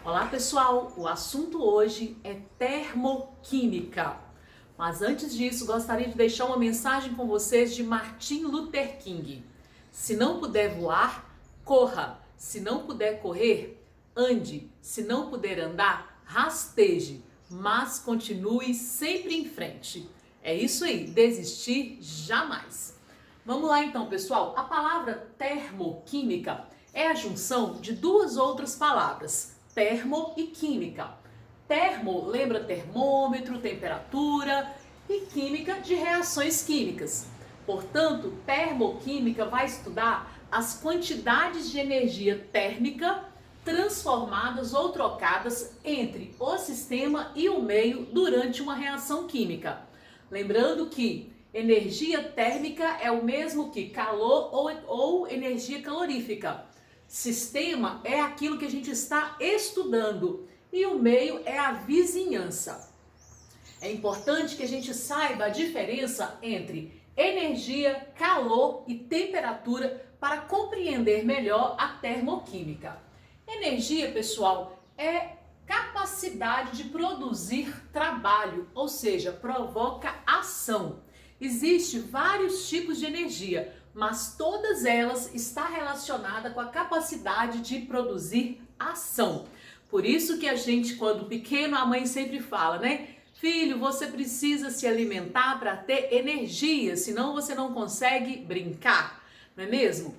Olá pessoal, o assunto hoje é termoquímica. Mas antes disso, gostaria de deixar uma mensagem com vocês de Martin Luther King. Se não puder voar, corra. Se não puder correr, ande. Se não puder andar, rasteje. Mas continue sempre em frente. É isso aí, desistir jamais. Vamos lá então, pessoal. A palavra termoquímica é a junção de duas outras palavras, termo e química. Termo lembra termômetro, temperatura, e química de reações químicas. Portanto, termoquímica vai estudar as quantidades de energia térmica transformadas ou trocadas entre o sistema e o meio durante uma reação química. Lembrando que energia térmica é o mesmo que calor ou energia calorífica. Sistema é aquilo que a gente está estudando e o meio é a vizinhança. É importante que a gente saiba a diferença entre energia, calor e temperatura para compreender melhor a termoquímica. Energia, pessoal, é capacidade de produzir trabalho, ou seja, provoca ação. Existem vários tipos de energia, mas todas elas estão relacionadas com a capacidade de produzir ação. Por isso que a gente, quando pequeno, a mãe sempre fala, né? Filho, você precisa se alimentar para ter energia, senão você não consegue brincar, não é mesmo?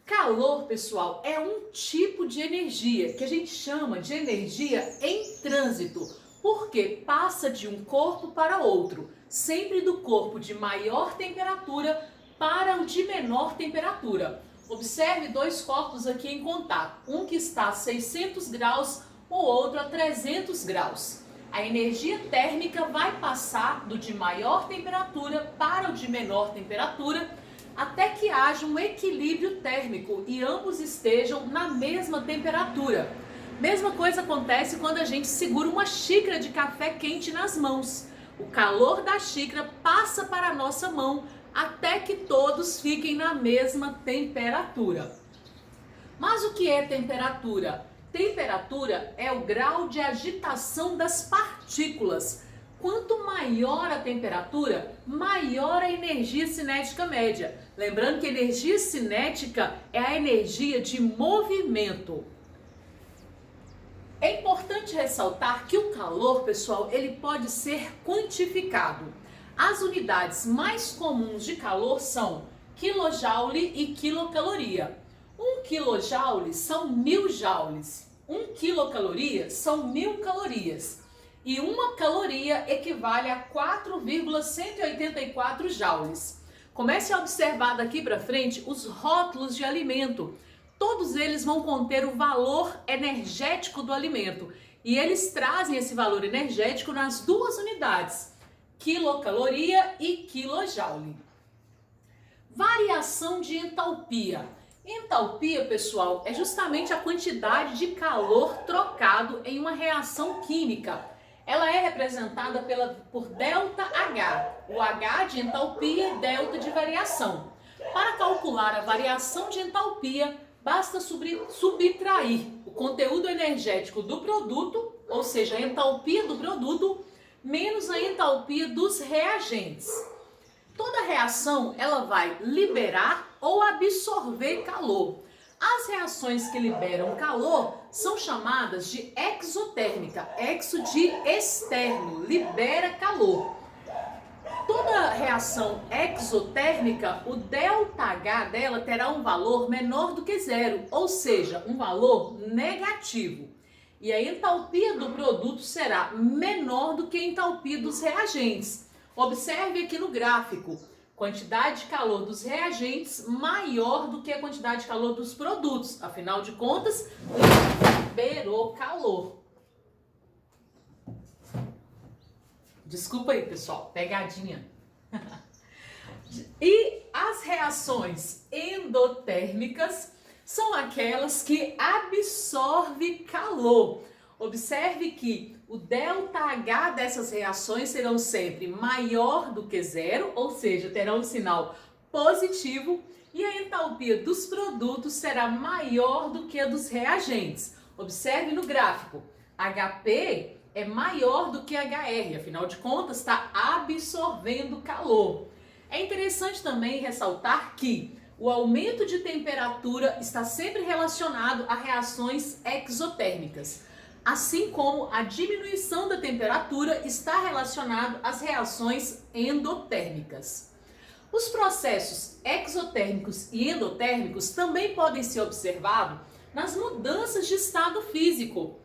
Calor, pessoal, é um tipo de energia que a gente chama de energia em trânsito, porque passa de um corpo para outro, sempre do corpo de maior temperatura para o de menor temperatura. Observe dois corpos aqui em contato, um que está a 600 graus, o outro a 300 graus. A energia térmica vai passar do de maior temperatura para o de menor temperatura, até que haja um equilíbrio térmico e ambos estejam na mesma temperatura. Mesma coisa acontece quando a gente segura uma xícara de café quente nas mãos. O calor da xícara passa para a nossa mão até que todos fiquem na mesma temperatura. Mas o que é temperatura? Temperatura é o grau de agitação das partículas. Quanto maior a temperatura, maior a energia cinética média. Lembrando que energia cinética é a energia de movimento. É importante ressaltar que o calor, pessoal, ele pode ser quantificado. As unidades mais comuns de calor são quilojoule e quilocaloria. 1 kJ são 1000 joules. 1 quilocaloria são 1000 calorias. E uma caloria equivale a 4,184 joules. Comece a observar daqui para frente os rótulos de alimento. Todos eles vão conter o valor energético do alimento. E eles trazem esse valor energético nas duas unidades, quilocaloria e quilojoule. Variação de entalpia. Entalpia, pessoal, é justamente a quantidade de calor trocado em uma reação química. Ela é representada por ΔH, o H de entalpia e delta de variação. Para calcular a variação de entalpia, basta subtrair o conteúdo energético do produto, ou seja, a entalpia do produto, menos a entalpia dos reagentes. Toda reação ela vai liberar ou absorver calor. As reações que liberam calor são chamadas de exotérmica. Exo de externo, libera calor. Toda reação exotérmica, o ΔH dela terá um valor menor do que zero, ou seja, um valor negativo. E a entalpia do produto será menor do que a entalpia dos reagentes. Observe aqui no gráfico, quantidade de calor dos reagentes maior do que a quantidade de calor dos produtos. Afinal de contas, liberou calor. Desculpa aí, pessoal, pegadinha. E as reações endotérmicas são aquelas que absorvem calor. Observe que o ΔH dessas reações serão sempre maior do que zero, ou seja, terão um sinal positivo, e a entalpia dos produtos será maior do que a dos reagentes, Observe no gráfico, HP é maior do que HR, afinal de contas está absorvendo calor. É interessante também ressaltar que o aumento de temperatura está sempre relacionado a reações exotérmicas, assim como a diminuição da temperatura está relacionado às reações endotérmicas. Os processos exotérmicos e endotérmicos também podem ser observados nas mudanças de estado físico.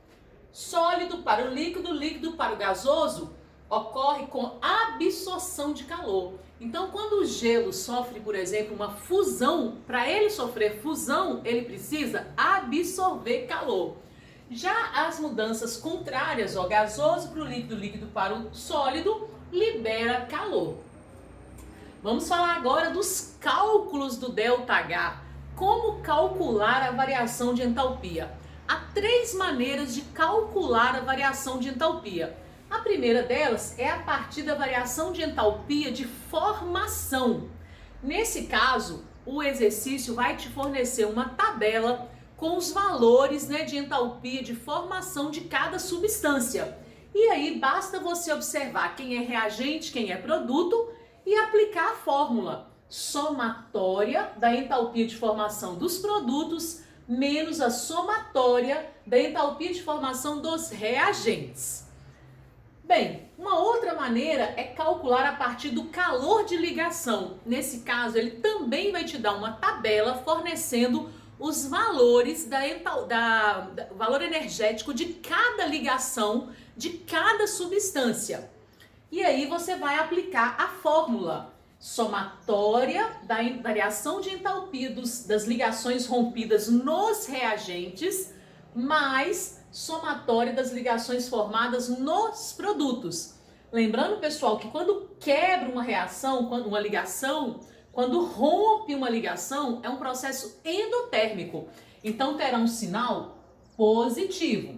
Sólido para o líquido, líquido para o gasoso, ocorre com absorção de calor. Então, quando o gelo sofre, por exemplo, uma fusão, para ele sofrer fusão, ele precisa absorver calor. Já as mudanças contrárias, ó, gasoso para o líquido, líquido para o sólido, libera calor. Vamos falar agora dos cálculos do ΔH. Como calcular a variação de entalpia? Há 3 maneiras de calcular a variação de entalpia. A primeira delas é a partir da variação de entalpia de formação. Nesse caso, o exercício vai te fornecer uma tabela com os valores, de entalpia de formação de cada substância. E aí basta você observar quem é reagente, quem é produto e aplicar a fórmula somatória da entalpia de formação dos produtos menos a somatória da entalpia de formação dos reagentes. Bem, uma outra maneira é calcular a partir do calor de ligação. Nesse caso, ele também vai te dar uma tabela fornecendo os valores valor energético de cada ligação, de cada substância. E aí você vai aplicar a fórmula somatória da variação de entalpia das ligações rompidas nos reagentes, mais somatória das ligações formadas nos produtos. Lembrando, pessoal, que quando quebra uma reação, uma ligação, quando rompe uma ligação, é um processo endotérmico. Então terá um sinal positivo.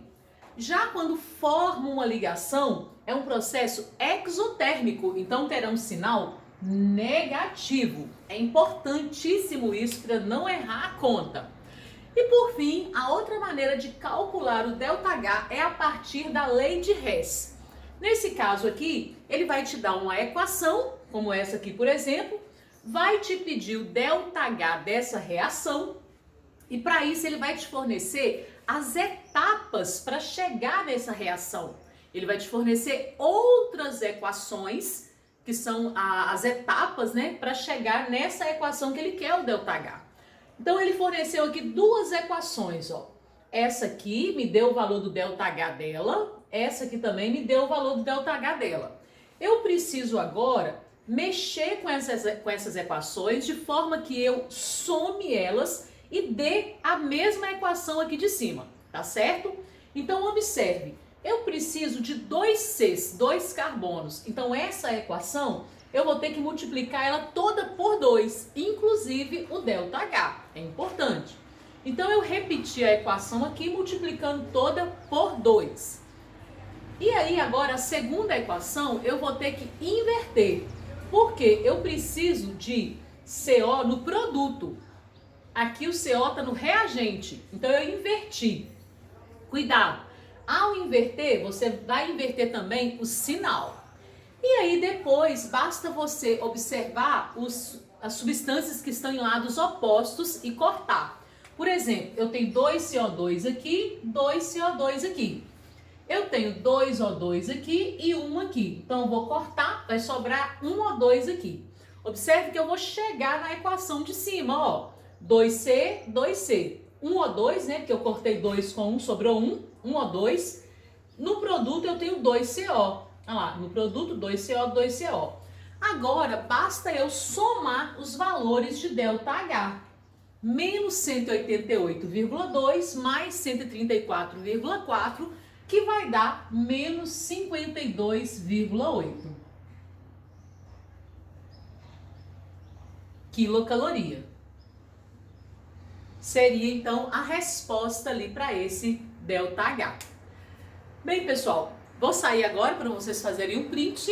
Já quando forma uma ligação, é um processo exotérmico. Então terá um sinal negativo. É importantíssimo isso para não errar a conta. E por fim, a outra maneira de calcular o ΔH é a partir da lei de Hess. Nesse caso aqui, ele vai te dar uma equação, como essa aqui, por exemplo, vai te pedir o ΔH dessa reação e para isso ele vai te fornecer as etapas para chegar nessa reação. Ele vai te fornecer outras equações que são as etapas, para chegar nessa equação que ele quer, o ΔH. Então ele forneceu aqui 2 equações, ó. Essa aqui me deu o valor do ΔH dela, essa aqui também me deu o valor do ΔH dela. Eu preciso agora mexer com essas equações de forma que eu some elas e dê a mesma equação aqui de cima, tá certo? Então observe, eu preciso de 2 Cs, 2 carbonos. Então essa equação eu vou ter que multiplicar ela toda por 2, inclusive o ΔH, é importante. Então eu repeti a equação aqui multiplicando toda por 2. E aí agora a segunda equação eu vou ter que inverter, porque eu preciso de CO no produto. Aqui o CO está no reagente, então eu inverti. Cuidado, ao inverter você vai inverter também o sinal. E aí depois basta você observar as substâncias que estão em lados opostos e cortar. Por exemplo, eu tenho 2 CO2 aqui, 2 CO2 aqui. Eu tenho 2 O2 aqui e 1 aqui. Então eu vou cortar, vai sobrar 1 O2 aqui. Observe que eu vou chegar na equação de cima, ó. 2C, 2C. 1 O2, porque eu cortei 2 com 1, sobrou 1, 1 O2. No produto eu tenho 2CO. Olha lá, no produto 2CO, 2CO. Agora, basta eu somar os valores de ΔH. Menos 188,2 mais 134,4, que vai dar menos 52,8 quilocaloria. Seria, então, a resposta ali para esse ΔH. Bem, pessoal, vou sair agora para vocês fazerem um print.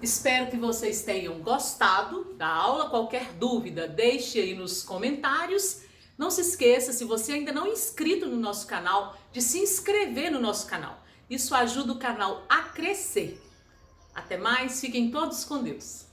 Espero que vocês tenham gostado da aula. Qualquer dúvida, deixe aí nos comentários. Não se esqueça, se você ainda não é inscrito no nosso canal, de se inscrever no nosso canal. Isso ajuda o canal a crescer. Até mais, fiquem todos com Deus.